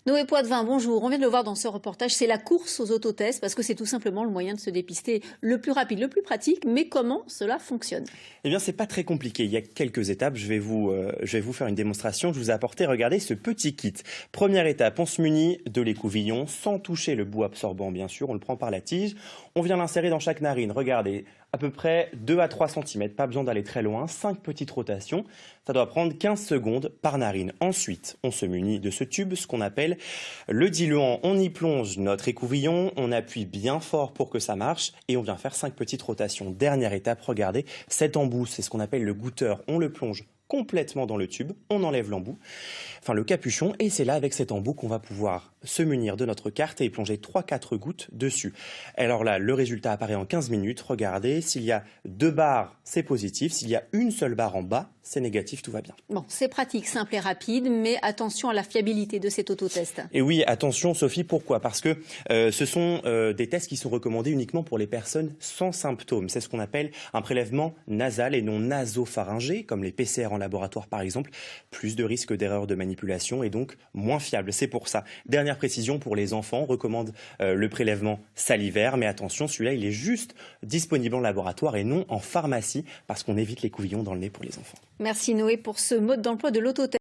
Noé Poitvin, bonjour. On vient de le voir dans ce reportage, c'est la course aux autotests parce que c'est tout simplement le moyen de se dépister le plus rapide, le plus pratique. Mais comment cela fonctionne? Eh bien, c'est pas très compliqué. Il y a quelques étapes. Je vais vous faire une démonstration. Je vous ai apporté, regardez, ce petit kit. Première étape, on se munit de l'écouvillon sans toucher le bout absorbant, bien sûr. On le prend par la tige. On vient l'insérer dans chaque narine. Regardez, à peu près 2 à 3 cm. Pas besoin d'aller très loin. 5 petites rotations. Ça doit prendre 15 secondes par narine. Ensuite, on se munit de ce tube, ce qu'on appelle le diluant. On y plonge notre écouvillon. On appuie bien fort pour que ça marche. Et on vient faire 5 petites rotations. Dernière étape, regardez, cet embout, c'est ce qu'on appelle le goûteur. On le plonge complètement dans le tube, on enlève l'embout, enfin le capuchon, et c'est là avec cet embout qu'on va pouvoir se munir de notre carte et y plonger 3-4 gouttes dessus. Alors là, le résultat apparaît en 15 minutes. Regardez, s'il y a 2 barres, c'est positif. S'il y a une seule barre en bas, c'est négatif, tout va bien. Bon, c'est pratique, simple et rapide, mais attention à la fiabilité de cet autotest. Et oui, attention Sophie, pourquoi? Parce que ce sont des tests qui sont recommandés uniquement pour les personnes sans symptômes. C'est ce qu'on appelle un prélèvement nasal et non nasopharyngé, comme les PCR en laboratoire par exemple. Plus de risques d'erreur de manipulation et donc moins fiable. C'est pour ça. Dernière précision pour les enfants, on recommande le prélèvement salivaire, mais attention, celui-là il est juste disponible en laboratoire et non en pharmacie parce qu'on évite les couvillons dans le nez pour les enfants. Merci Noé pour ce mode d'emploi de l'autotest.